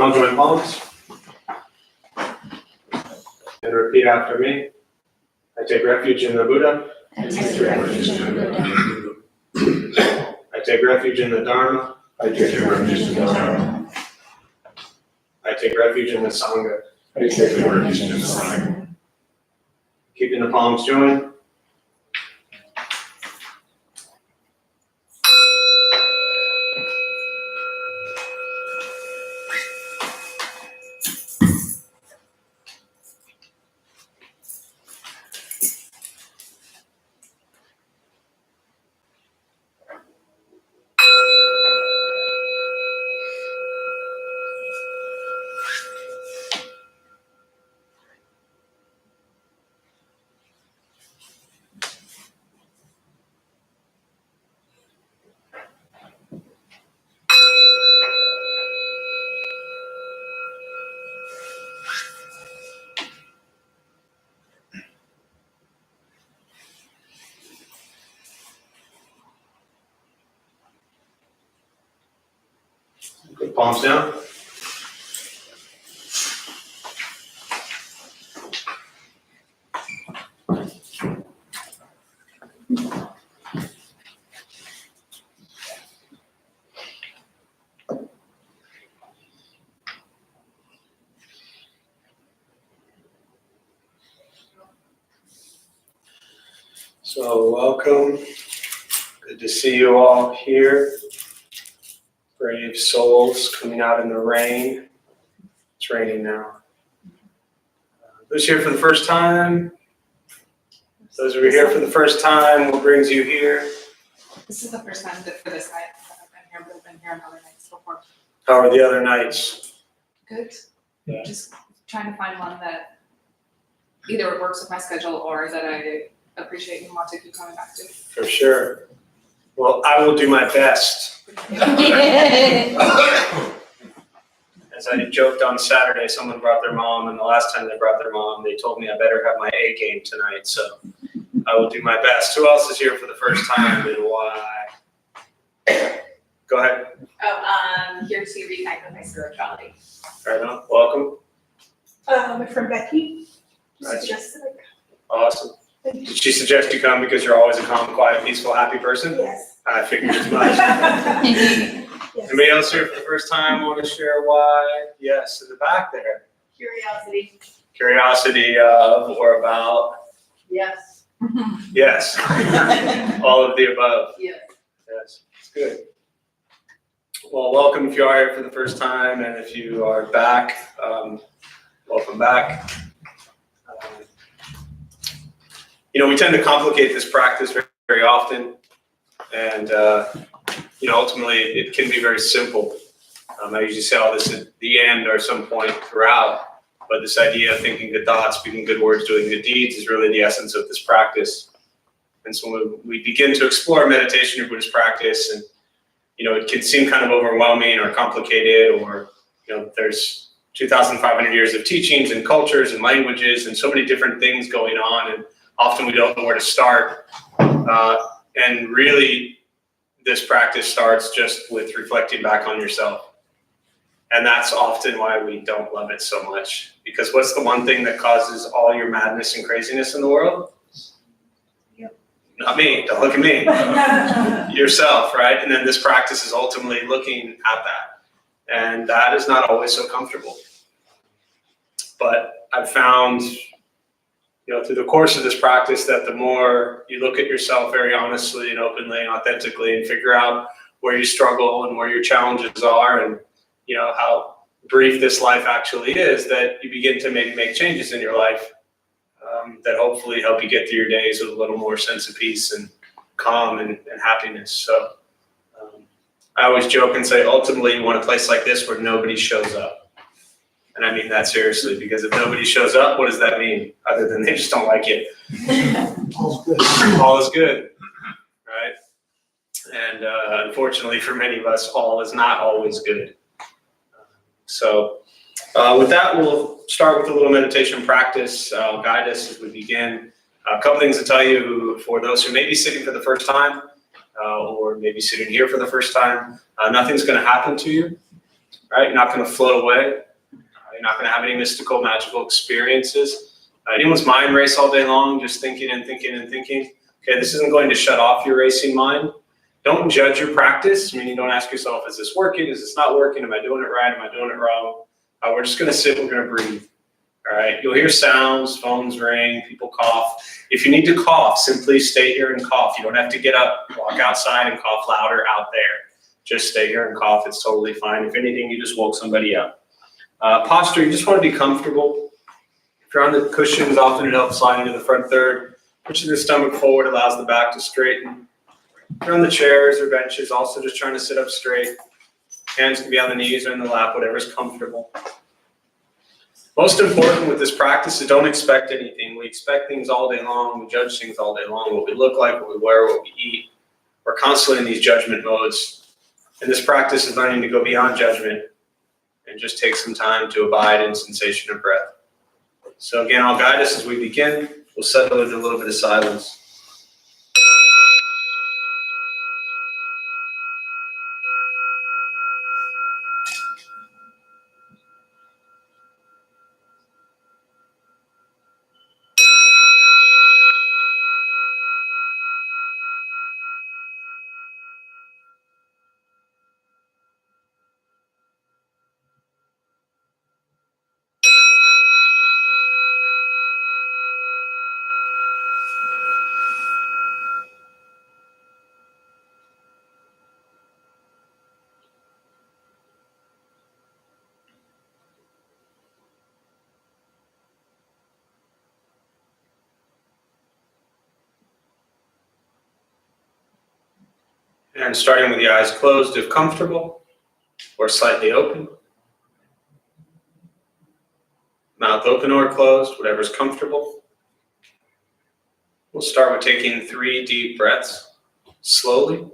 Come join palms. And repeat after me. I take refuge in the Buddha. I take refuge in the Buddha. I take refuge in the Dharma. I take refuge in the Dharma. I take refuge in the Sangha. I take refuge in the Sangha. Keeping the palms joined. Put palms down. So welcome. Good to see you all here. Brave souls coming out in the rain. It's raining now. Who's here for the first time? Those who are here for the first time, what brings you here? This is the first time that for this night I've been here, but I've been here on other nights before. How are the other nights? Good. Yeah. Just trying to find one that either works with my schedule or that I appreciate and want to keep coming back to. For sure. Well, I will do my best. As I joked on Saturday, someone brought their mom, and the last time they brought their mom, they told me I better have my A game tonight, so I will do my best. Who else is here for the first time and why? Go ahead. I'm here to reignite with my spirituality. Right on. Welcome. My friend Becky Nice. suggested Awesome. Did she suggest you come because you're always a calm, quiet, peaceful, happy person? yes. I figured as much. Yes. Anybody else here for the first time want to share why? Yes, in the back there. Curiosity. Curiosity of or about? Yes. Yes. All of the above. Yes. Yes, it's good. Well, welcome if you are here for the first time, and if you are back, welcome back. We tend to complicate this practice very, very often, and ultimately it can be very simple. I usually say all this at the end or some point throughout, but this idea of thinking good thoughts, speaking good words, doing good deeds is really the essence of this practice. And so when we begin to explore meditation or Buddhist practice, and it can seem kind of overwhelming or complicated, or there's 2,500 years of teachings and cultures and languages and so many different things going on, and often we don't know where to start. And really, this practice starts just with reflecting back on yourself. And that's often why we don't love it so much. Because what's the one thing that causes all your madness and craziness in the world? Yep. Not me, don't look at me. Yourself, right? And then this practice is ultimately looking at that. And that is not always so comfortable. But I've found through the course of this practice that the more you look at yourself very honestly and openly and authentically and figure out where you struggle and where your challenges are and how brief this life actually is, that you begin to maybe make changes in your life that hopefully help you get through your days with a little more sense of peace and calm and happiness. So I always joke and say ultimately you want a place like this where nobody shows up. And I mean that seriously, because if nobody shows up, what does that mean? Other than they just don't like it. All's good. All is good, right? And unfortunately for many of us, all is not always good. So with that, we'll start with a little meditation practice. I'll guide us as we begin. A couple things to tell you for those who may be sitting for the first time or maybe sitting here for the first time. Nothing's going to happen to you. Right? You're not going to float away. You're not going to have any mystical, magical experiences. Anyone's mind race all day long, just thinking and thinking and thinking. Okay, this isn't going to shut off your racing mind. Don't judge your practice. Meaning, don't ask yourself, is this working? Is this not working? Am I doing it right? Am I doing it wrong? We're just going to sit. We're going to breathe. All right. You'll hear sounds, phones ring, people cough. If you need to cough, simply stay here and cough. You don't have to get up, walk outside and cough louder out there. Just stay here and cough. It's totally fine. If anything, you just woke somebody up. Posture, you just want to be comfortable. If you're on the cushions, often it helps slide into the front third. Pushing the stomach forward allows the back to straighten. If you're on the chairs or benches, also just trying to sit up straight. Hands can be on the knees or in the lap, whatever's comfortable. Most important with this practice is don't expect anything. We expect things all day long. We judge things all day long. What we look like, what we wear, what we eat. We're constantly in these judgment modes. And this practice is learning to go beyond judgment and just take some time to abide in sensation of breath. So again, I'll guide us as we begin. We'll settle into a little bit of silence. And starting with the eyes closed if comfortable, or slightly open. Mouth open or closed, whatever's comfortable. We'll start with taking 3 deep breaths, slowly.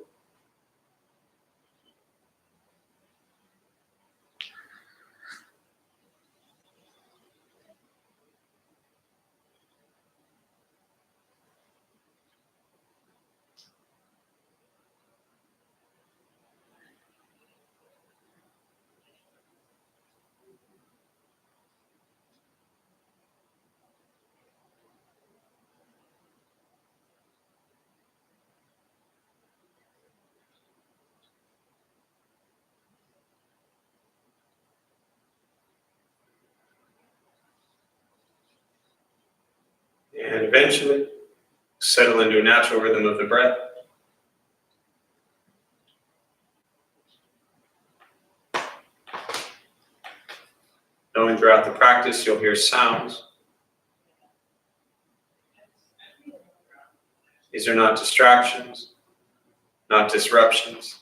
And eventually, settle into a natural rhythm of the breath. Knowing throughout the practice, you'll hear sounds. These are not distractions, not disruptions.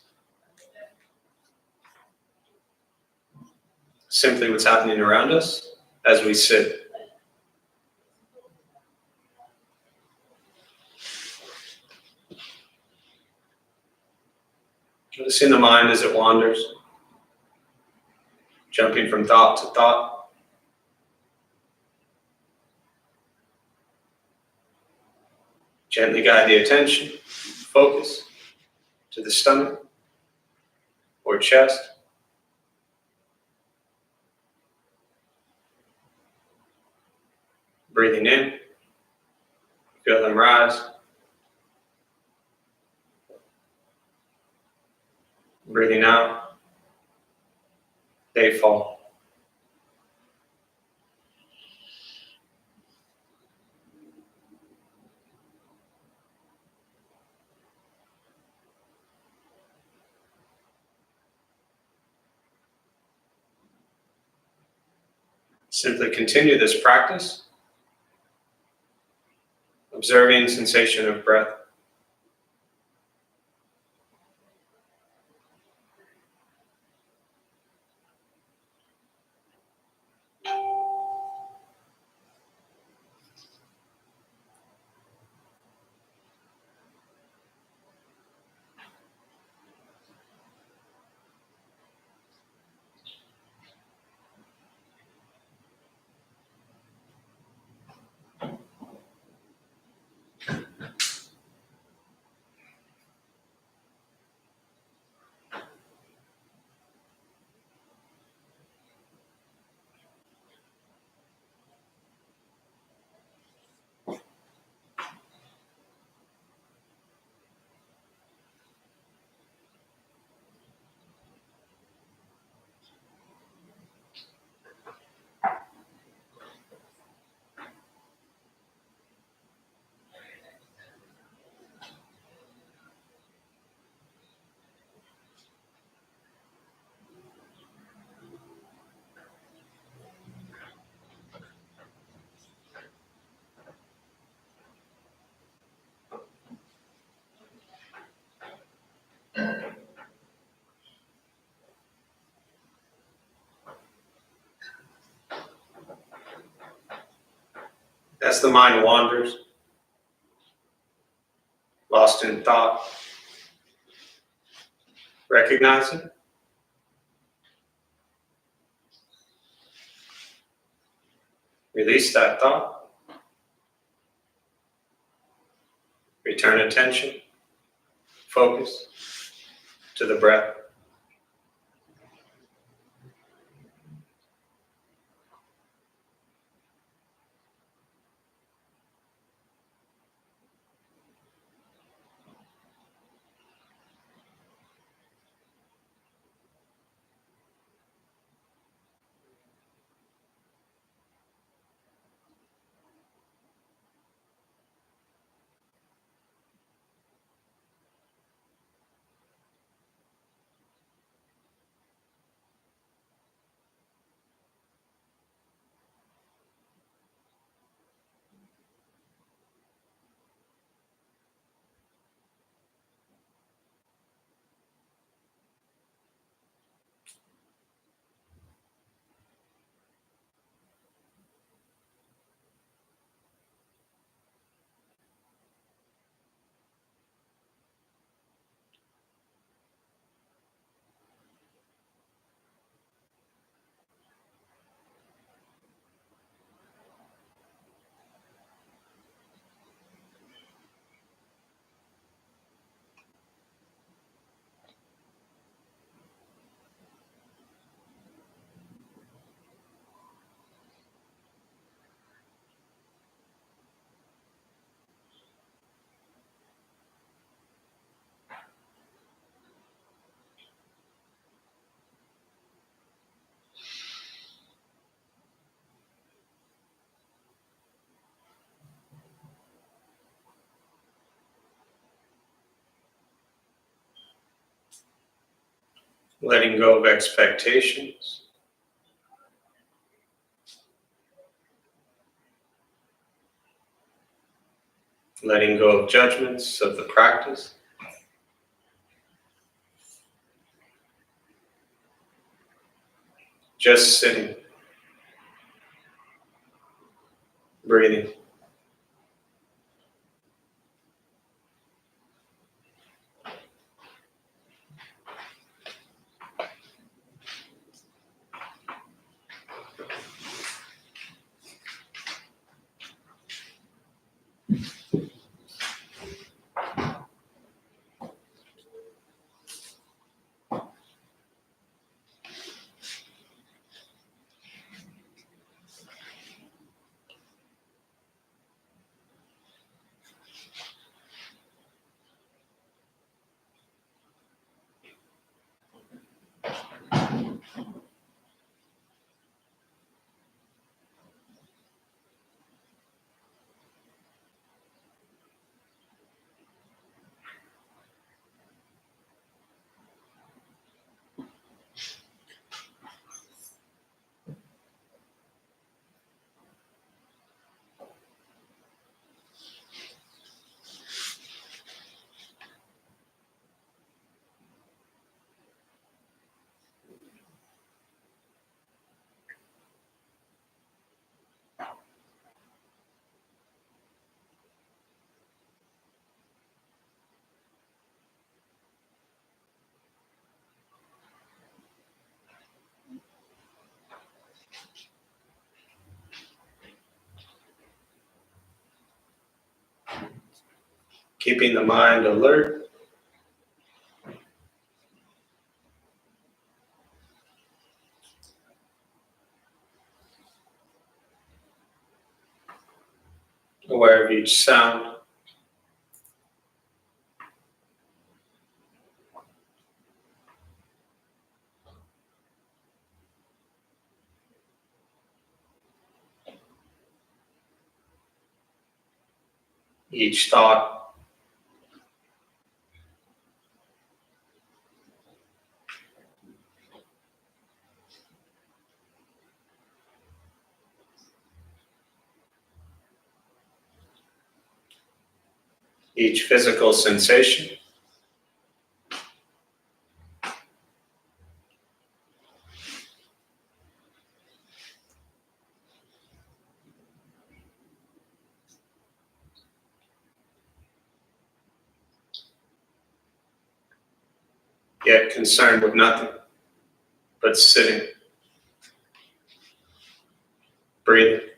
Simply what's happening around us as we sit. Noticing the mind as it wanders, jumping from thought to thought. Gently guide the attention, focus to the stomach or chest. Breathing in, feel them rise. Breathing out, they fall. Simply continue this practice, observing sensation of breath. As the mind wanders, lost in thought, recognize it. Release that thought. Return attention, focus to the breath. Letting go of expectations. Letting go of judgments of the practice. Just sitting, breathing. Keeping the mind alert. Aware of each sound. Each thought. Each physical sensation. yet concerned with nothing but sitting, breathing.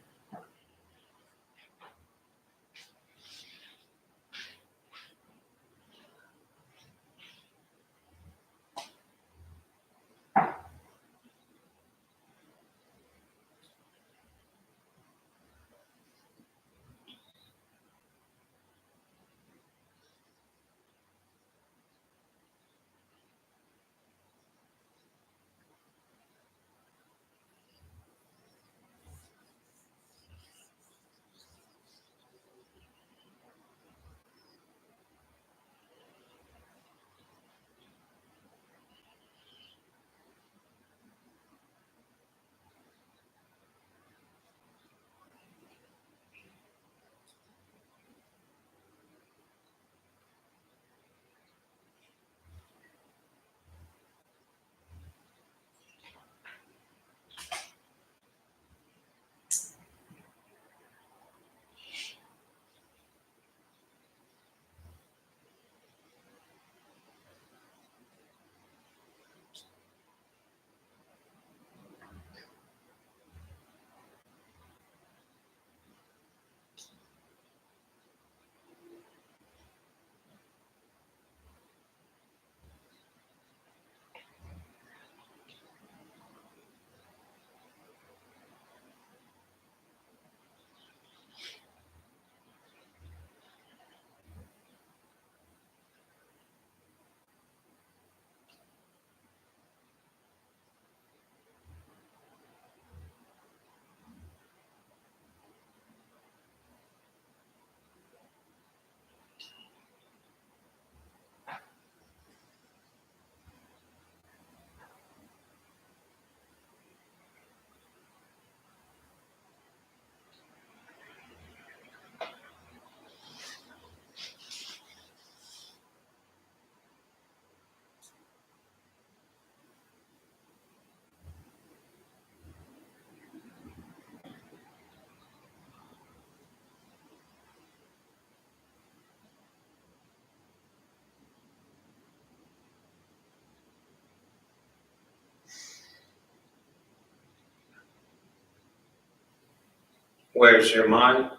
Where's your mind?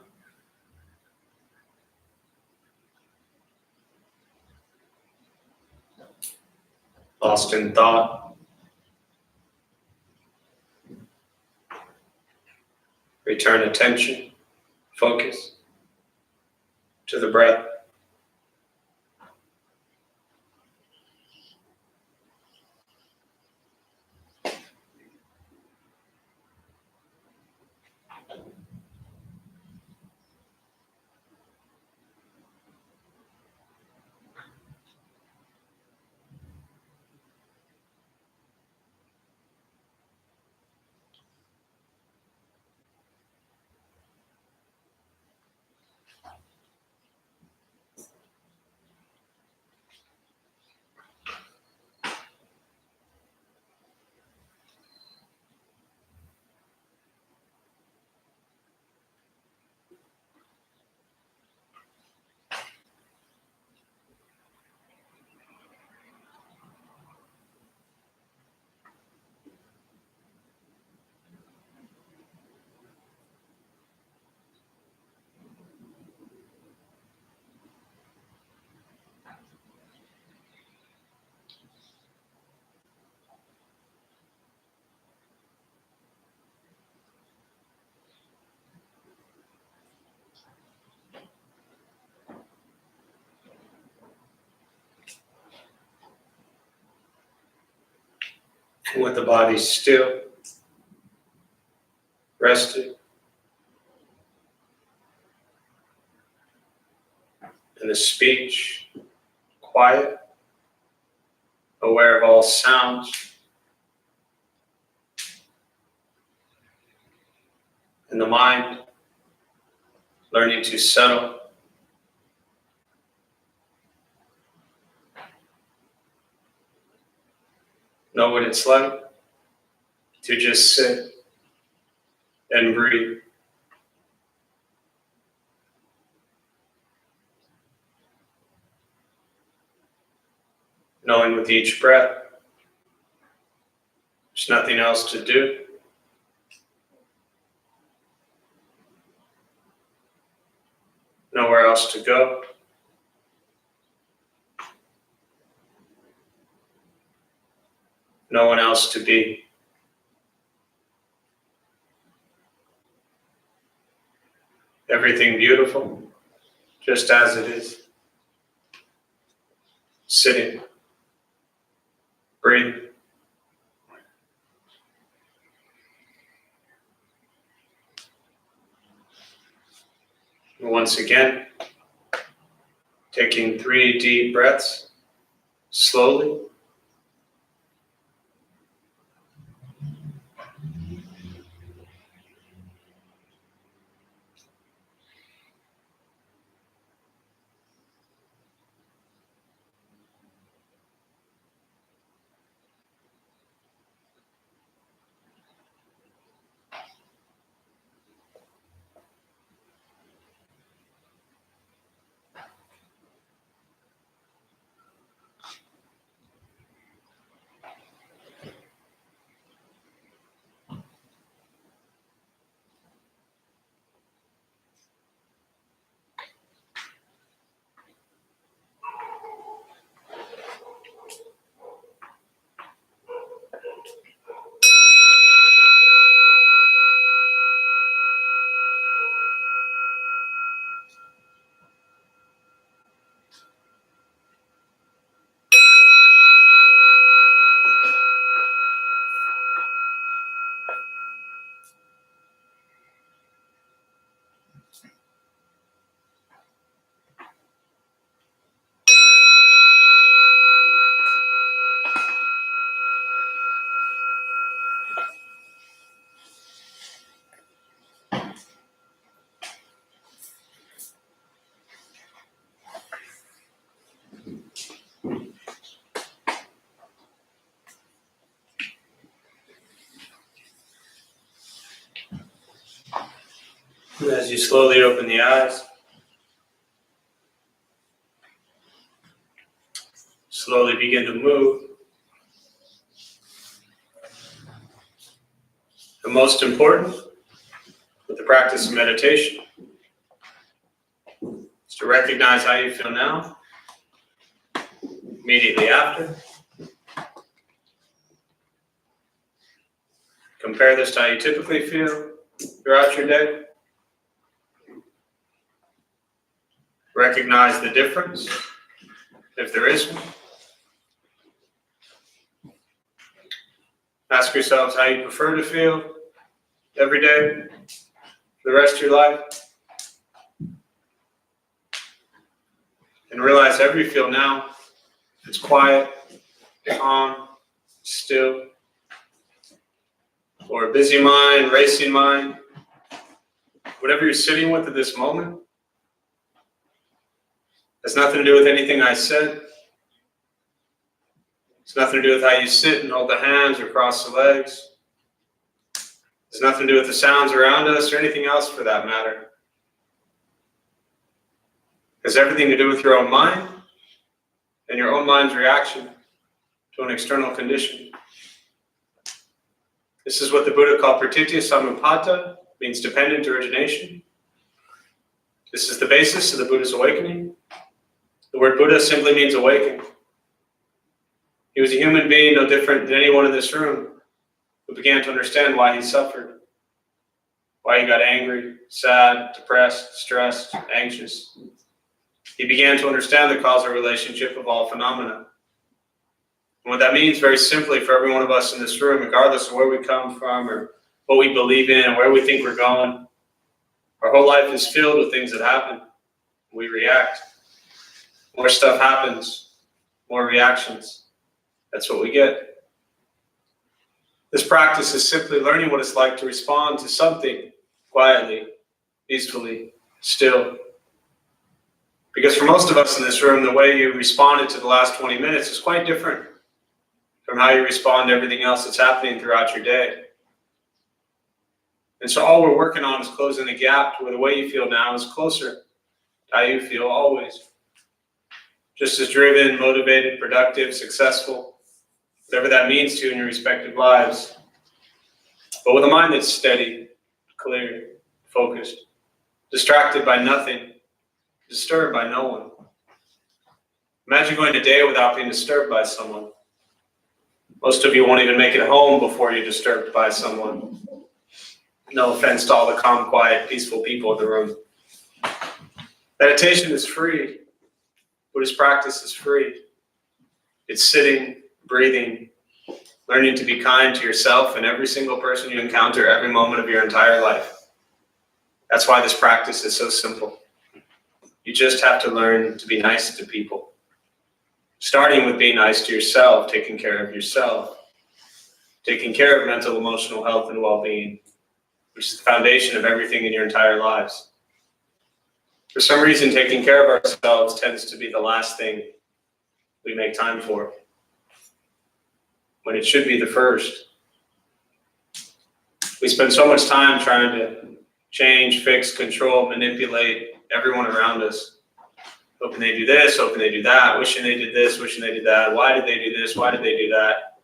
Lost in thought? Return attention, focus to the breath. And with the body still, rested, and the speech quiet, aware of all sounds, and the mind learning to settle, know what it's like to just sit and breathe. knowing with each breath, there's nothing else to do. Nowhere else to go. No one else to be. Everything beautiful, just as it is. Sitting, breathing. And once again, taking 3 deep breaths, slowly. And as you slowly open the eyes, slowly begin to move. The most important with the practice of meditation is to recognize how you feel now, immediately after. Compare this to how you typically feel throughout your day. Recognize the difference, if there is one. Ask yourselves how you prefer to feel every day for the rest of your life. And realize however you feel now, it's quiet, calm, still, or a busy mind, racing mind, whatever you're sitting with at this moment, has nothing to do with anything I said. It's nothing to do with how you sit and hold the hands or cross the legs. It's nothing to do with the sounds around us or anything else for that matter. It has everything to do with your own mind and your own mind's reaction to an external condition. This is what the Buddha called pratitya samuppada, means dependent origination. This is the basis of the Buddha's awakening. The word Buddha simply means awakened. He was a human being no different than anyone in this room who began to understand why he suffered, why he got angry, sad, depressed, stressed, anxious. He began to understand the causal relationship of all phenomena. And what that means very simply for every one of us in this room, regardless of where we come from or what we believe in and where we think we're going, our whole life is filled with things that happen. We react. More stuff happens, more reactions. That's what we get. This practice is simply learning what it's like to respond to something quietly, peacefully, still. Because for most of us in this room, the way you responded to the last 20 minutes is quite different from how you respond to everything else that's happening throughout your day. And so all we're working on is closing the gap to where the way you feel now is closer to how you feel always. just as driven, motivated, productive, successful, whatever that means to you in your respective lives. But with a mind that's steady, clear, focused, distracted by nothing, disturbed by no one. Imagine going a day without being disturbed by someone. Most of you won't even make it home before you're disturbed by someone. No offense to all the calm, quiet, peaceful people in the room. Meditation is free. Buddhist practice is free. It's sitting, breathing, learning to be kind to yourself and every single person you encounter every moment of your entire life. That's why this practice is so simple. You just have to learn to be nice to people. Starting with being nice to yourself, taking care of yourself, taking care of mental, emotional health and well-being, which is the foundation of everything in your entire lives. For some reason, taking care of ourselves tends to be the last thing we make time for, when it should be the first. We spend so much time trying to change, fix, control, manipulate everyone around us. Hoping they do this, hoping they do that, wishing they did this, wishing they did that. Why did they do this? Why did they do that?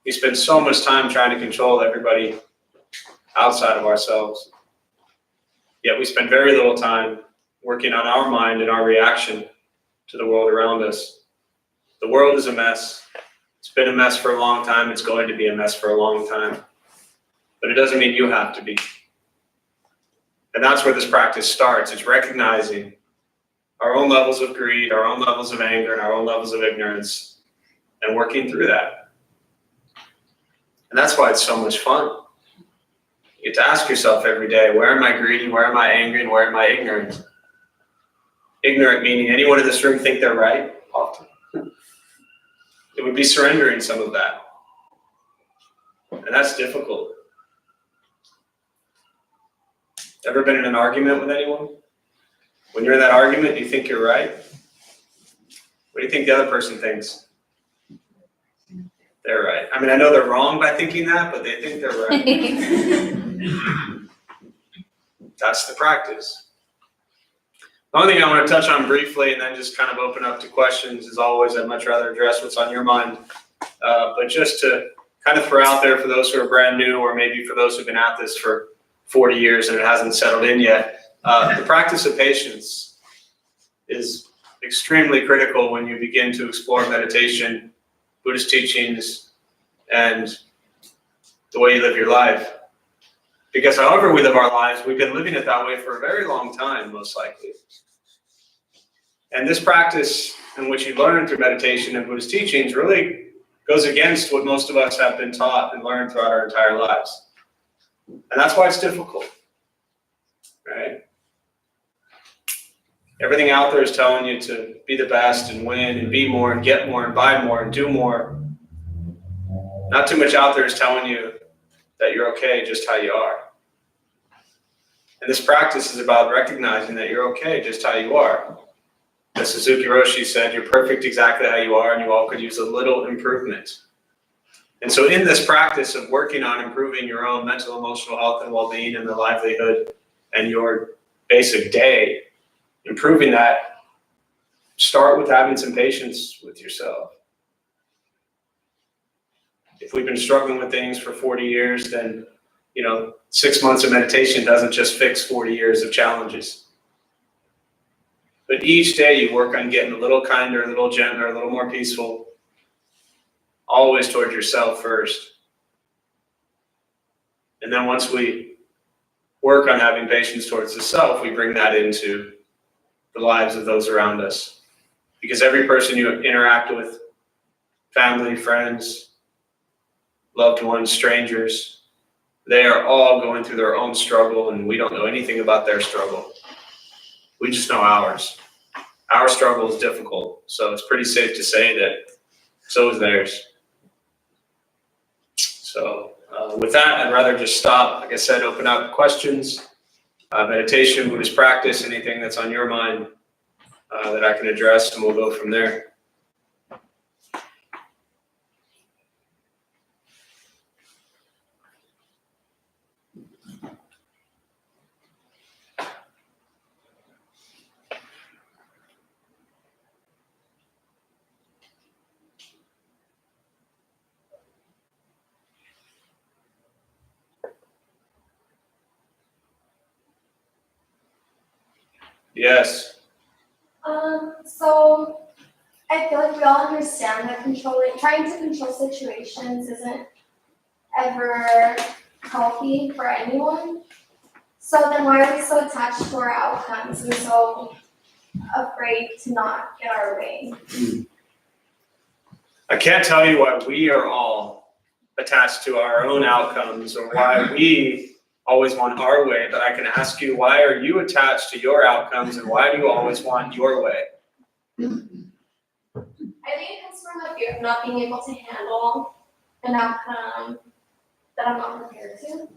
We spend so much time trying to control everybody outside of ourselves. Yet we spend very little time working on our mind and our reaction to the world around us. The world is a mess. It's been a mess for a long time. It's going to be a mess for a long time. But it doesn't mean you have to be. And that's where this practice starts. It's recognizing our own levels of greed, our own levels of anger, and our own levels of ignorance, and working through that. And that's why it's so much fun. You get to ask yourself every day, where am I greedy, where am I angry, and where am I ignorant? Ignorant meaning anyone in this room think they're right? Often. It would be surrendering some of that. And that's difficult. Ever been in an argument with anyone? When you're in that argument, you think you're right? What do you think the other person thinks? They're right. I mean, I know they're wrong by thinking that, but they think they're right. That's the practice. The only thing I want to touch on briefly and then just kind of open up to questions, as always, I'd much rather address what's on your mind. But just to kind of throw out there for those who are brand new, or maybe for those who've been at this for 40 years and it hasn't settled in yet, the practice of patience is extremely critical when you begin to explore meditation, Buddhist teachings, and the way you live your life. Because however we live our lives, we've been living it that way for a very long time, most likely. And this practice, in which you learn through meditation and Buddhist teachings, really goes against what most of us have been taught and learned throughout our entire lives. And that's why it's difficult, right? Everything out there is telling you to be the best and win and be more and get more and buy more and do more. Not too much out there is telling you that you're okay just how you are. And this practice is about recognizing that you're okay just how you are. As Suzuki Roshi said, you're perfect exactly how you are, and you all could use a little improvement. And so in this practice of working on improving your own mental, emotional health and well-being and the livelihood and your basic day, improving that, start with having some patience with yourself. If we've been struggling with things for 40 years, then 6 months of meditation doesn't just fix 40 years of challenges. But each day you work on getting a little kinder, a little gentler, a little more peaceful, always towards yourself first. And then once we work on having patience towards the self, we bring that into the lives of those around us. Because every person you interact with, family, friends, loved ones, strangers, they are all going through their own struggle, and we don't know anything about their struggle. We just know ours. Our struggle is difficult, so it's pretty safe to say that so is theirs. So with that, I'd rather just stop. Like I said, open up questions, meditation, Buddhist practice, anything that's on your mind that I can address, and we'll go from there. Yes. So I feel like we all understand that trying to control situations isn't ever healthy for anyone. So then why are we so attached to our outcomes and so afraid to not get our way? I can't tell you why we are all attached to our own outcomes or why we always want our way, but I can ask you, why are you attached to your outcomes and why do you always want your way? I think it comes from a fear of not being able to handle an outcome that I'm not prepared to.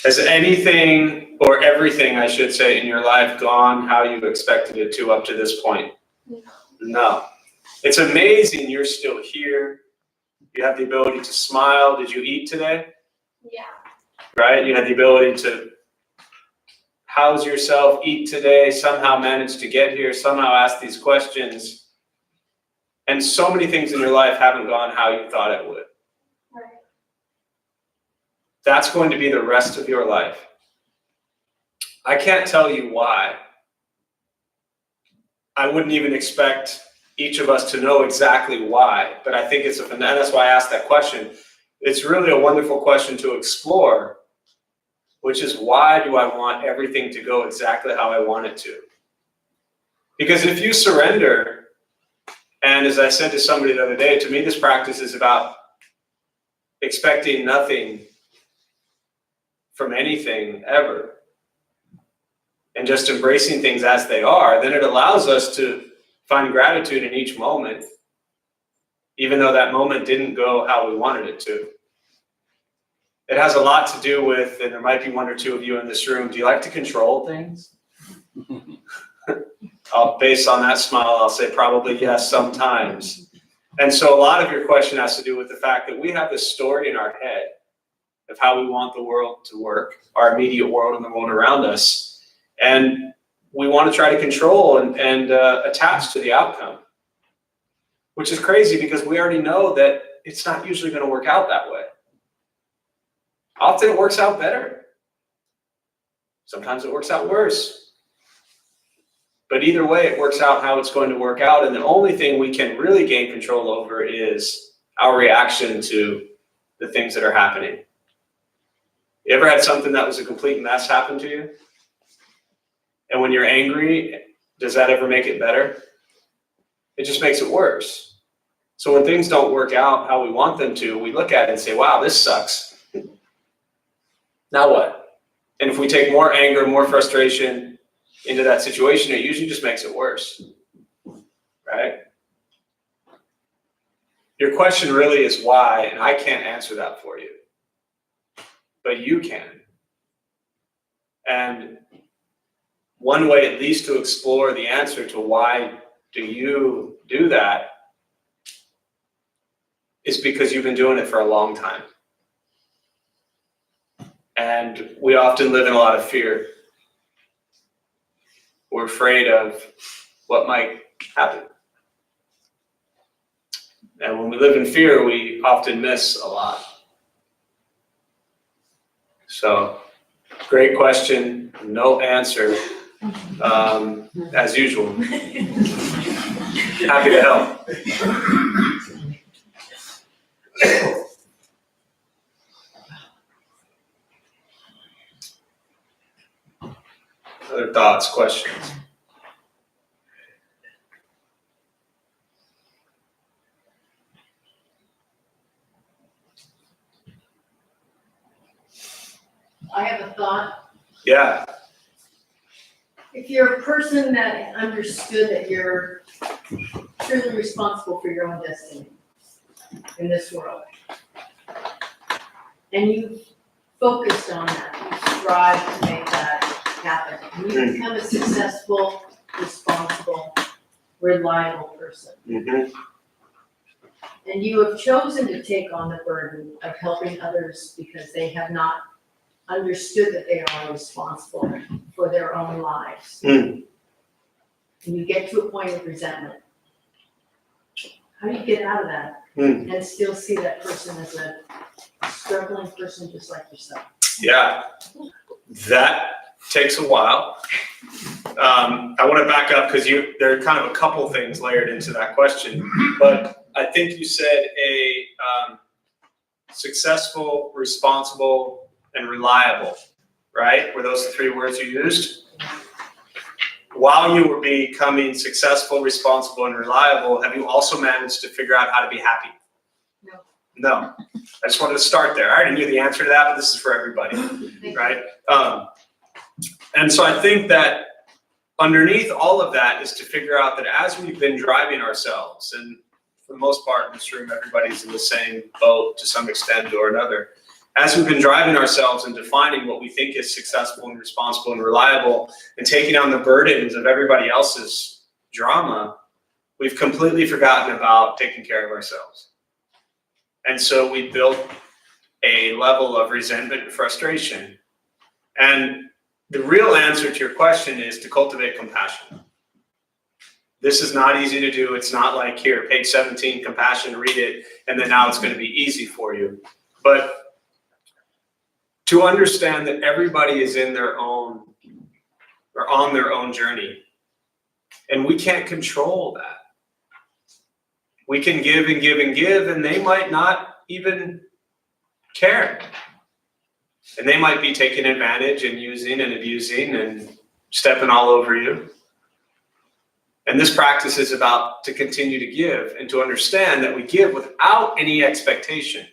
Has anything or everything, I should say, in your life gone how you expected it to up to this point? No. No. It's amazing you're still here. You have the ability to smile. Did you eat today? Yeah. Right? You had the ability to house yourself, eat today, somehow manage to get here, somehow ask these questions. And so many things in your life haven't gone how you thought it would. Right. That's going to be the rest of your life. I can't tell you why. I wouldn't even expect each of us to know exactly why, but I think and that's why I asked that question. It's really a wonderful question to explore, which is, why do I want everything to go exactly how I want it to? Because if you surrender, and as I said to somebody the other day, to me this practice is about expecting nothing from anything ever, and just embracing things as they are, then it allows us to find gratitude in each moment, even though that moment didn't go how we wanted it to. It has a lot to do with, and there might be one or two of you in this room, do you like to control things? Based on that smile, I'll say probably yes, sometimes. And so a lot of your question has to do with the fact that we have this story in our head of how we want the world to work, our immediate world and the world around us. And we want to try to control and attach to the outcome, which is crazy because we already know that it's not usually going to work out that way. Often it works out better. Sometimes it works out worse. But either way, it works out how it's going to work out. And the only thing we can really gain control over is our reaction to the things that are happening. You ever had something that was a complete mess happen to you? And when you're angry, does that ever make it better? It just makes it worse. So when things don't work out how we want them to, we look at it and say, wow, this sucks. Now what? And if we take more anger, more frustration into that situation, it usually just makes it worse, right? Your question really is why, and I can't answer that for you, but you can. And one way at least to explore the answer to why do you do that is because you've been doing it for a long time. And we often live in a lot of fear. We're afraid of what might happen. And when we live in fear, we often miss a lot. So, great question, no answer, as usual. Happy to help. Other thoughts, questions? I have a thought. Yeah. If you're a person that understood that you're truly responsible for your own destiny in this world, and you focused on that, you strive to make that happen, and you become a successful, responsible, reliable person. Mm-hmm. And you have chosen to take on the burden of helping others because they have not understood that they are responsible for their own lives. Mm. And you get to a point of resentment. How do you get out of that and still see that person as a struggling person just like yourself? Yeah. That takes a while. I want to back up because there are kind of a couple things layered into that question, but I think you said a successful, responsible, and reliable, right? Were those the three words you used? While you were becoming successful, responsible, and reliable, have you also managed to figure out how to be happy? No. No. I just wanted to start there. I already knew the answer to that, but this is for everybody, right? And so I think that underneath all of that is to figure out that as we've been driving ourselves, and for the most part in this room, everybody's in the same boat to some extent or another. As we've been driving ourselves and defining what we think is successful and responsible and reliable and taking on the burdens of everybody else's drama, we've completely forgotten about taking care of ourselves. And so we built a level of resentment and frustration. And the real answer to your question is to cultivate compassion. This is not easy to do. It's not like, here, page 17, compassion, read it, and then now it's going to be easy for you. But to understand that everybody is in their own, or on their own journey. And we can't control that. We can give and give and give, and they might not even care. And they might be taking advantage and using and abusing and stepping all over you. And this practice is about to continue to give and to understand that we give without any expectation.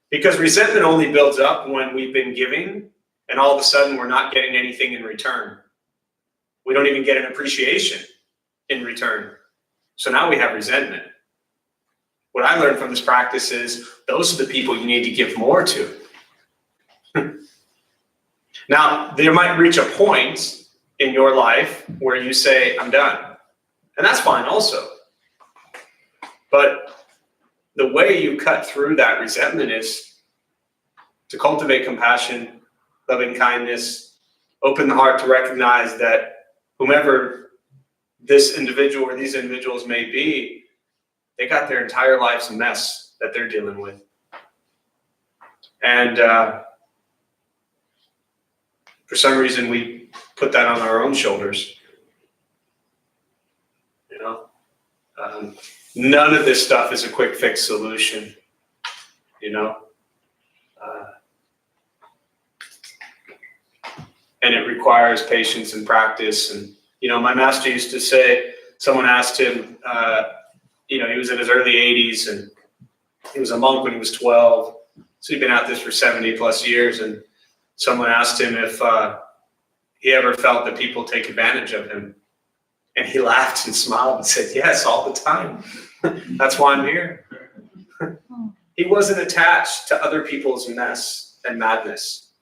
Because resentment only builds up when we've been giving and all of a sudden we're not getting anything in return. We don't even get an appreciation in return. So now we have resentment. What I learned from this practice is those are the people you need to give more to. Now, there might reach a point in your life where you say, I'm done. And that's fine also. But the way you cut through that resentment is to cultivate compassion, loving kindness, open the heart to recognize that whomever this individual or these individuals may be, they got their entire life's mess that they're dealing with. And for some reason, we put that on our own shoulders. You know, none of this stuff is a quick fix solution. You know, and it requires patience and practice. And you know, my master used to say, someone asked him, you know, he was in his early 80s and he was a monk when he was 12. So he'd been at this for 70 plus years. And someone asked him if he ever felt that people take advantage of him. And he laughed and smiled and said, yes, all the time. That's why I'm here. He wasn't attached to other people's mess and madness.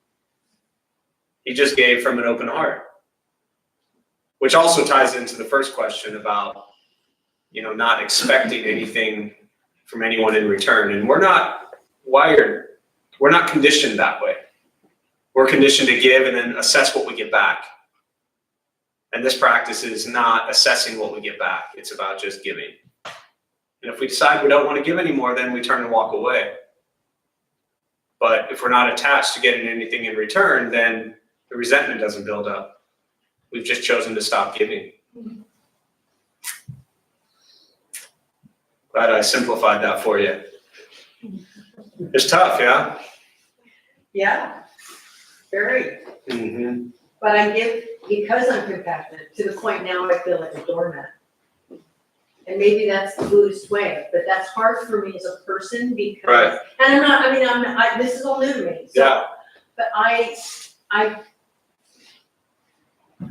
He just gave from an open heart. Which also ties into the first question about, you know, not expecting anything from anyone in return. And we're not wired, we're not conditioned that way. We're conditioned to give and then assess what we get back. And this practice is not assessing what we get back. It's about just giving. And if we decide we don't want to give anymore, then we turn and walk away. But if we're not attached to getting anything in return, then the resentment doesn't build up. We've just chosen to stop giving. Glad I simplified that for you. It's tough, yeah? Yeah, very. Mm-hmm. But I give, because I'm compassionate, to the point now I feel like a doormat. And maybe that's the Buddhist way, but that's hard for me as a person because, Right. and I'm not, I mean, this is all new to me. So, Yeah. but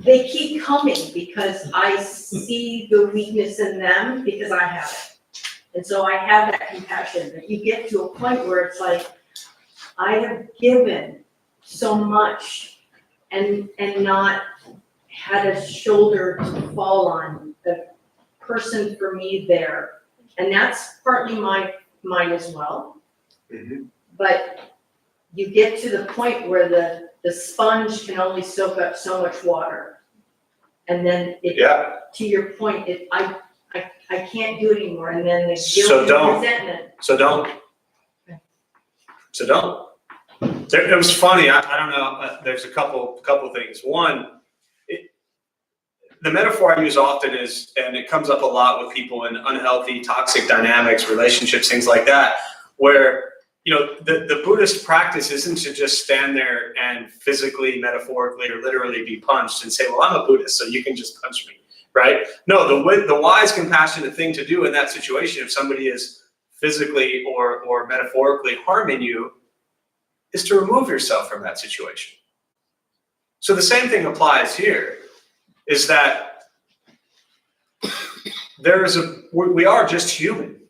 they keep coming because I see the weakness in them because I have it. And so I have that compassion, that you get to a point where it's like, I have given so much and not had a shoulder to fall on, the person for me there. And that's partly mine as well. Mm-hmm. But you get to the point where the sponge can only soak up so much water. And then to your point, I can't do it anymore. And then the So guilt don't. and resentment. So don't. It was funny. I don't know. There's a couple things. One, the metaphor I use often is, and it comes up a lot with people in unhealthy, toxic dynamics, relationships, things like that, where, you know, the Buddhist practice isn't to just stand there and physically, metaphorically, or literally be punched and say, well, I'm a Buddhist, so you can just punch me, right? No, the wise, compassionate thing to do in that situation, if somebody is physically or metaphorically harming you, is to remove yourself from that situation. So the same thing applies here, is that we are just human,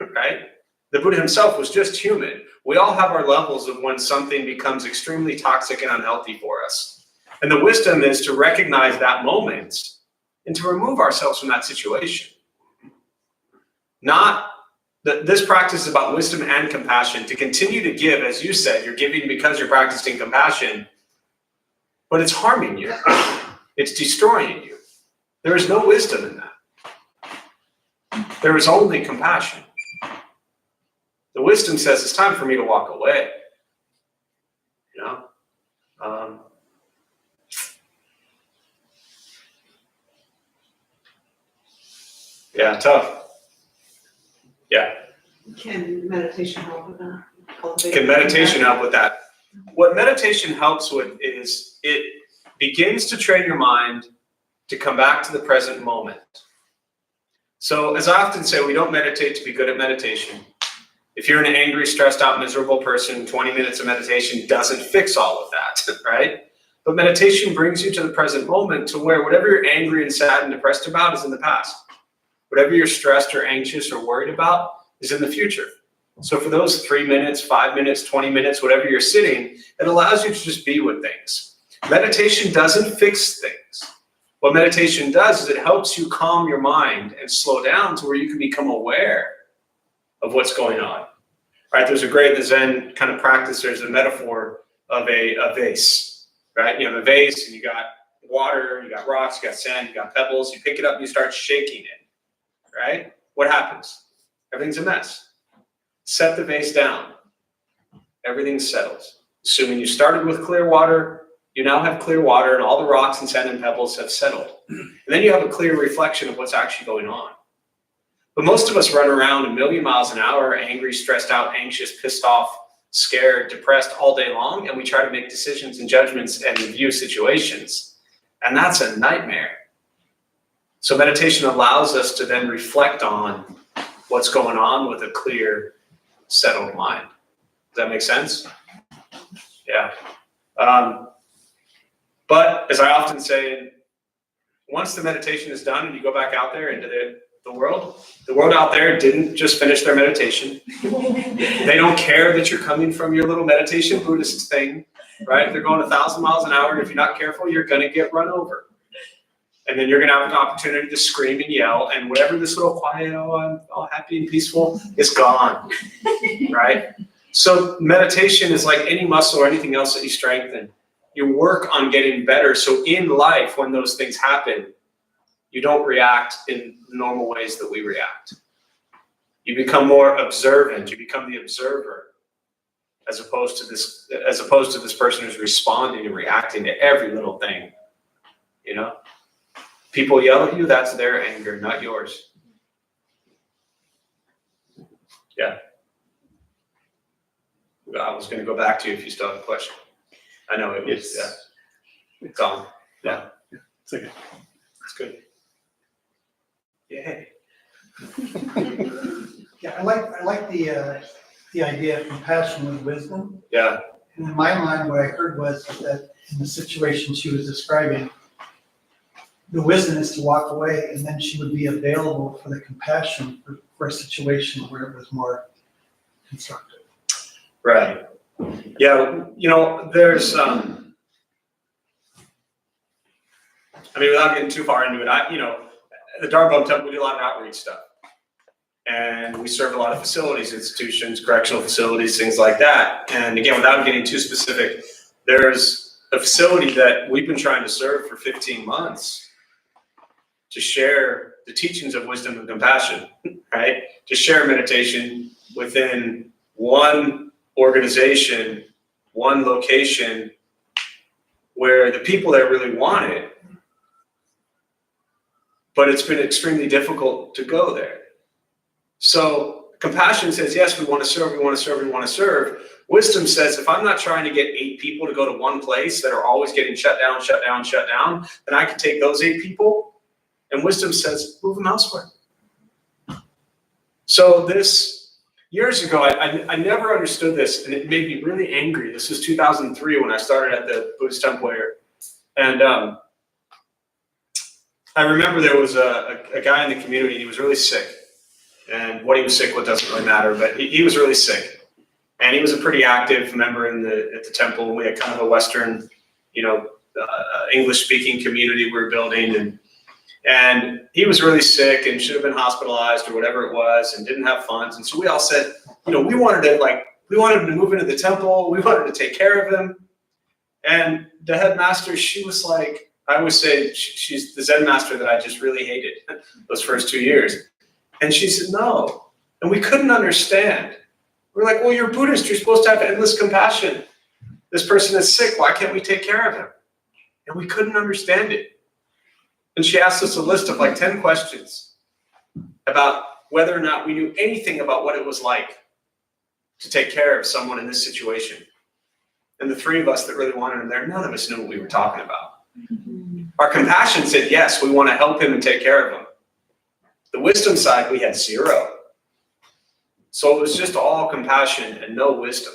right? The Buddha himself was just human. We all have our levels of when something becomes extremely toxic and unhealthy for us. And the wisdom is to recognize that moment and to remove ourselves from that situation. This practice is about wisdom and compassion, to continue to give, as you said, you're giving because you're practicing compassion, but it's harming you. It's destroying you. There is no wisdom in that. There is only compassion. The wisdom says it's time for me to walk away. You know? Yeah, tough. Yeah. Can meditation help with that? Can meditation help with that? What meditation helps with is it begins to train your mind to come back to the present moment. So as I often say, we don't meditate to be good at meditation. If you're an angry, stressed out, miserable person, 20 minutes of meditation doesn't fix all of that, right? But meditation brings you to the present moment, to where whatever you're angry and sad and depressed about is in the past. Whatever you're stressed or anxious or worried about is in the future. So for those 3 minutes, 5 minutes, 20 minutes, whatever you're sitting, it allows you to just be with things. Meditation doesn't fix things. What meditation does is it helps you calm your mind and slow down to where you can become aware of what's going on. Right? There's a great Zen kind of practice. There's a metaphor of a vase, right? You have a vase and you got water, you got rocks, you got sand, you got pebbles. You pick it up and you start shaking it, right? What happens? Everything's a mess. Set the vase down. Everything settles. Assuming you started with clear water, you now have clear water and all the rocks and sand and pebbles have settled. And then you have a clear reflection of what's actually going on. But most of us run around a million miles an hour, angry, stressed out, anxious, pissed off, scared, depressed all day long, and we try to make decisions and judgments and view situations. And that's a nightmare. So meditation allows us to then reflect on what's going on with a clear, settled mind. Does that make sense? Yeah. But as I often say, once the meditation is done and you go back out there into the world out there didn't just finish their meditation. They don't care that you're coming from your little meditation Buddhist thing, right? They're going 1,000 miles an hour, and if you're not careful, you're going to get run over. And then you're going to have an opportunity to scream and yell, and whatever this little quiet, I'm all happy and peaceful, is gone, right? So meditation is like any muscle or anything else that you strengthen. You work on getting better. So in life, when those things happen, you don't react in normal ways that we react. You become more observant. You become the observer, as opposed to this person who's responding and reacting to every little thing. You know, people yell at you. That's their anger, not yours. Yeah. I was going to go back to you if you still have a question. I know it was. Yeah. It's on. Yeah. It's okay. It's good. Yay. Yeah, I like the idea of compassion with wisdom. Yeah. And in my mind, what I heard was that in the situation she was describing, the wisdom is to walk away, and then she would be available for the compassion for a situation where it was more constructive. Right. Yeah. You know, there's, I mean, without getting too far into it, the Dharma Temple, we do a lot of outreach stuff. And we serve a lot of facilities, institutions, correctional facilities, things like that. And again, without getting too specific, there's a facility that we've been trying to serve for 15 months to share the teachings of wisdom and compassion, right? To share meditation within one organization one location where the people there really want it, but it's been extremely difficult to go there. So compassion says, yes, we want to serve, we want to serve, we want to serve. Wisdom says, if I'm not trying to get 8 people to go to one place that are always getting shut down, then I can take those 8 people. And wisdom says, move them elsewhere. So this, years ago, I never understood this, and it made me really angry. This was 2003 when I started at the Buddhist temple here. And I remember there was a guy in the community, he was really sick. And what he was sick with doesn't really matter, but he was really sick. And he was a pretty active member at the temple. We had kind of a Western, English-speaking community we were building. And he was really sick and should have been hospitalized or whatever it was and didn't have funds. And so we all said, we wanted him to move into the temple. We wanted to take care of him. And the headmaster, she was like, I always say she's the Zen master that I just really hated those first 2 years. And she said, no. And we couldn't understand. We're like, well, you're Buddhist. You're supposed to have endless compassion. This person is sick. Why can't we take care of him? And we couldn't understand it. And she asked us a list of like 10 questions about whether or not we knew anything about what it was like to take care of someone in this situation. And the 3 of us that really wanted him there, none of us knew what we were talking about. Our compassion said, yes, we want to help him and take care of him. The wisdom side, we had 0. So it was just all compassion and no wisdom,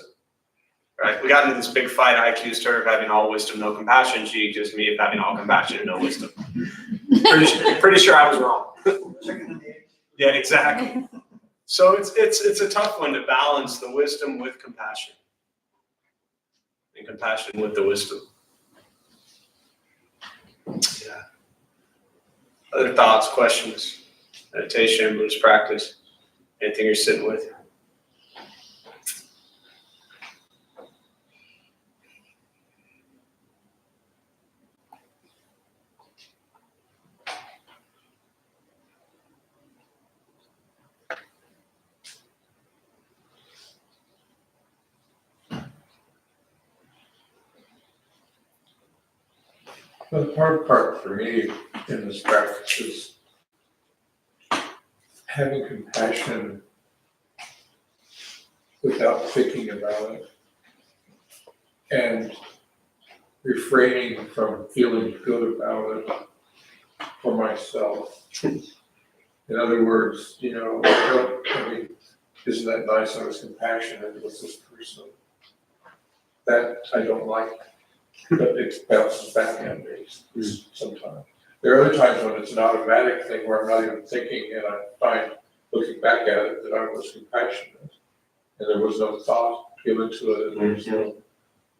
right? We got into this big fight. I accused her of having all wisdom, no compassion. She accused me of having all compassion and no wisdom. Pretty sure I was wrong. Yeah, exactly. So it's a tough one to balance the wisdom with compassion and compassion with the wisdom. Yeah. Other thoughts, questions? Meditation, Buddhist practice, anything you're sitting with? The hard part for me in this practice is having compassion without thinking about it and refraining from feeling good about it for myself. In other words, isn't that nice? I was compassionate with this person. That I don't like, but it bounces back at me sometimes. There are other times when it's an automatic thing where I'm not even thinking, and I find, looking back at it, that I was compassionate, and there was no thought given to it, and there was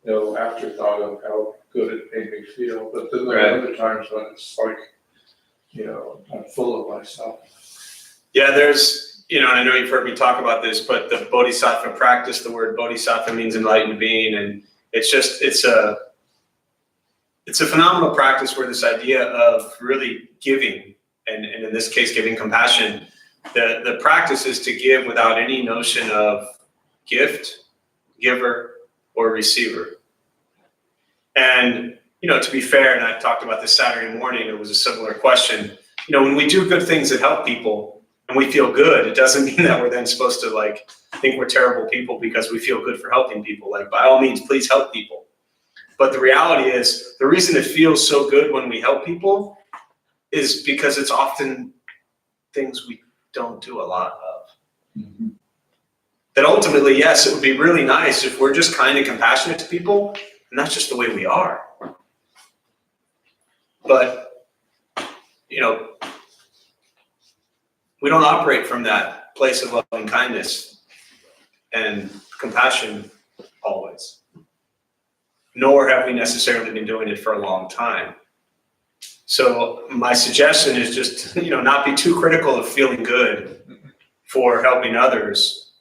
no afterthought of how good it made me feel. But then there are other times when it's like, I'm full of myself. Yeah, there's, and I know you've heard me talk about this, but the bodhisattva practice, the word bodhisattva means enlightened being, and it's a phenomenal practice where this idea of really giving, and in this case, giving compassion, the practice is to give without any notion of gift, giver, or receiver. And, to be fair, and I talked about this Saturday morning, it was a similar question. When we do good things that help people and we feel good, it doesn't mean that we're then supposed to think we're terrible people because we feel good for helping people. By all means, please help people. But the reality is, the reason it feels so good when we help people is because it's often things we don't do a lot of. Mm-hmm. That ultimately, yes, it would be really nice if we're just kind and compassionate to people, and that's just the way we are. But, we don't operate from that place of loving kindness and compassion always. Nor have we necessarily been doing it for a long time. So my suggestion is just, not be too critical of feeling good for helping others,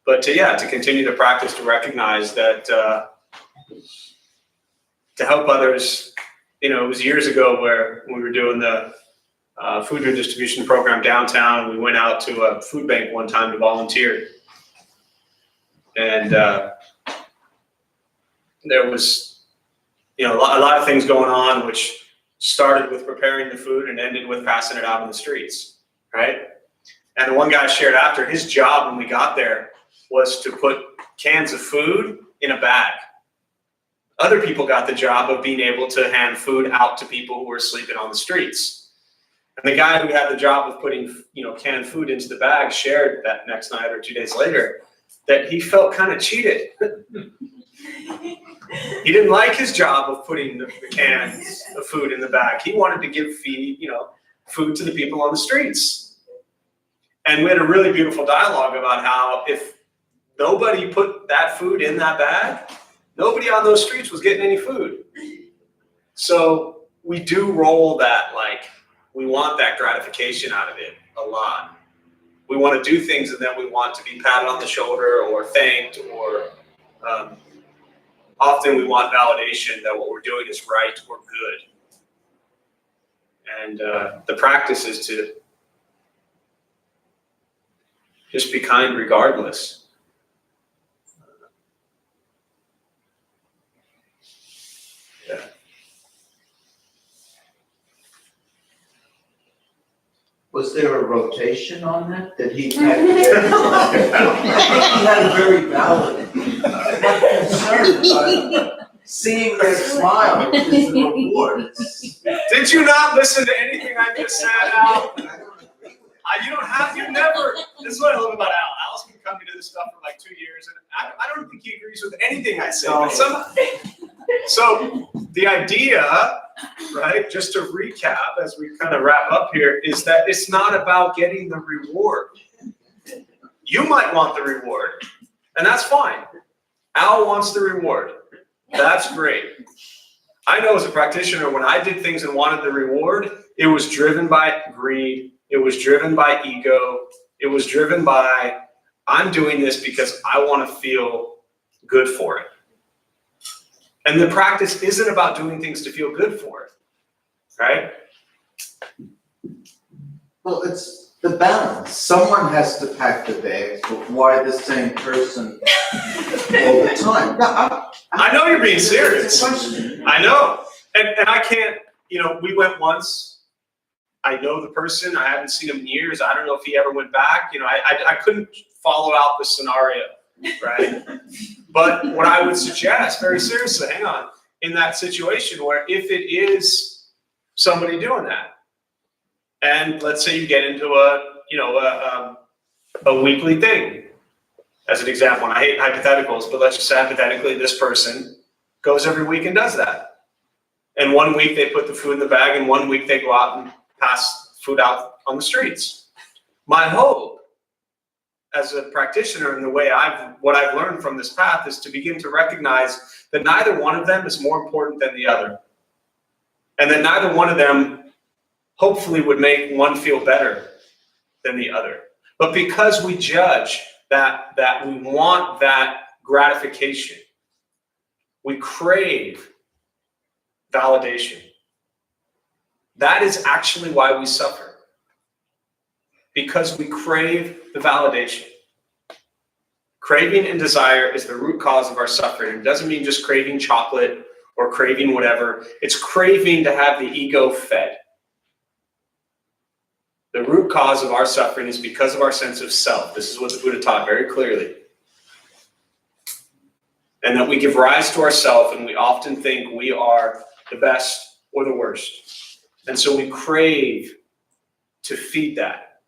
but to continue the practice to recognize that to help others, it was years ago where we were doing the food redistribution program downtown, and we went out to a food bank one time to volunteer. And there was, a lot of things going on, which started with preparing the food and ended with passing it out in the streets, right? And the one guy shared after, his job when we got there was to put cans of food in a bag. Other people got the job of being able to hand food out to people who were sleeping on the streets. And the guy who had the job of putting, canned food into the bag shared that next night or 2 days later that he felt kind of cheated. He didn't like his job of putting the cans of food in the bag. He wanted to give food to the people on the streets. And we had a really beautiful dialogue about how if nobody put that food in that bag, nobody on those streets was getting any food. So we do roll that, we want that gratification out of it a lot. We want to do things and then we want to be patted on the shoulder or thanked, or often we want validation that what we're doing is right or good. And the practice is to just be kind regardless. Was there a rotation on that? Did he have? I think he had a very valid concern about seeing their smile is the reward. Did you not listen to anything I just said, Al? You never, this is what I love about Al. Al's been coming to this stuff for 2 years, and I don't think he agrees with anything I say. But so the idea, right, just to recap as we kind of wrap up here, is that it's not about getting the reward. You might want the reward, and that's fine. Al wants the reward. That's great. I know as a practitioner, when I did things and wanted the reward, it was driven by greed. It was driven by ego. It was driven by, I'm doing this because I want to feel good for it. And the practice isn't about doing things to feel good for it, right? Well, it's the balance. Someone has to pack the bags, but why the same person all the time? No, I know you're being serious. It's a question. I know. And I can't, we went once. I know the person. I haven't seen him in years. I don't know if he ever went back. I couldn't follow out the scenario, right? But what I would suggest, very seriously, hang on, in that situation where if it is somebody doing that, and let's say you get into a weekly thing, as an example, and I hate hypotheticals, but let's just say hypothetically this person goes every week and does that. And 1 week they put the food in the bag, and 1 week they go out and pass food out on the streets. My hope as a practitioner, and the way what I've learned from this path, is to begin to recognize that neither one of them is more important than the other. And that neither one of them hopefully would make one feel better than the other. But because we judge that we want that gratification, we crave validation. That is actually why we suffer. Because we crave the validation. Craving and desire is the root cause of our suffering. It doesn't mean just craving chocolate or craving whatever. It's craving to have the ego fed. The root cause of our suffering is because of our sense of self. This is what the Buddha taught very clearly. And that we give rise to ourself, and we often think we are the best or the worst. And so we crave to feed that,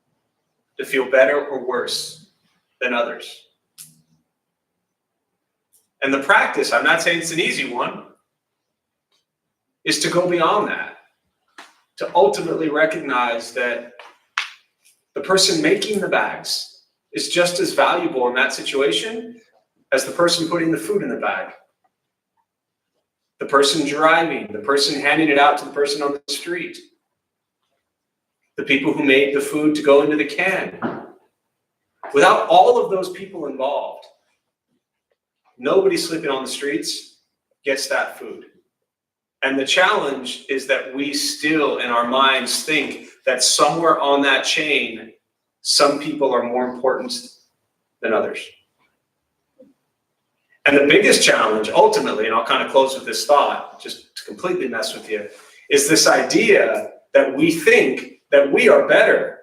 to feel better or worse than others. And the practice, I'm not saying it's an easy one, is to go beyond that, to ultimately recognize that the person making the bags is just as valuable in that situation as the person putting the food in the bag. The person driving, the person handing it out to the person on the street, the people who made the food to go into the can. Without all of those people involved, nobody sleeping on the streets gets that food. And the challenge is that we still, in our minds, think that somewhere on that chain, some people are more important than others. And the biggest challenge, ultimately, and I'll kind of close with this thought, just to completely mess with you, is this idea that we think that we are better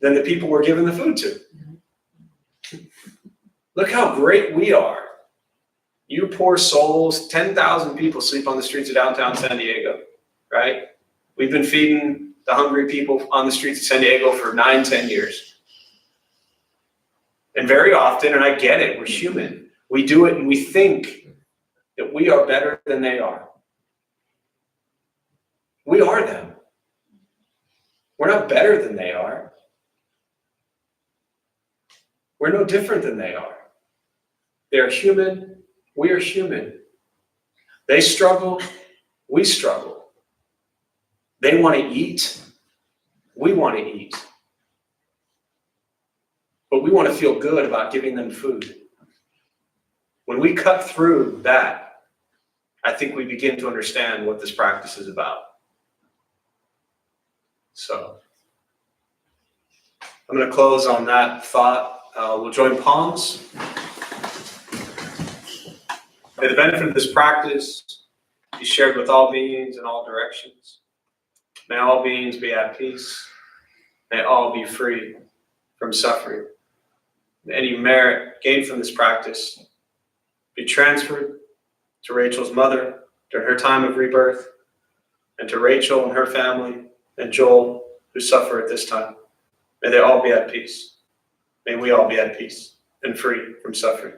than the people we're giving the food to. Look how great we are. You poor souls, 10,000 people sleep on the streets of downtown San Diego, right? We've been feeding the hungry people on the streets of San Diego for 9-10 years. And very often, and I get it, we're human. We do it and we think that we are better than they are. We are them. We're not better than they are. We're no different than they are. They're human. We are human. They struggle. We struggle. They want to eat. We want to eat. But we want to feel good about giving them food. When we cut through that, I think we begin to understand what this practice is about. So, I'm going to close on that thought. We'll join palms. May the benefit of this practice be shared with all beings in all directions. May all beings be at peace. May all be free from suffering. May any merit gained from this practice be transferred to Rachel's mother during her time of rebirth, and to Rachel and her family, and Joel, who suffer at this time. May they all be at peace. May we all be at peace and free from suffering.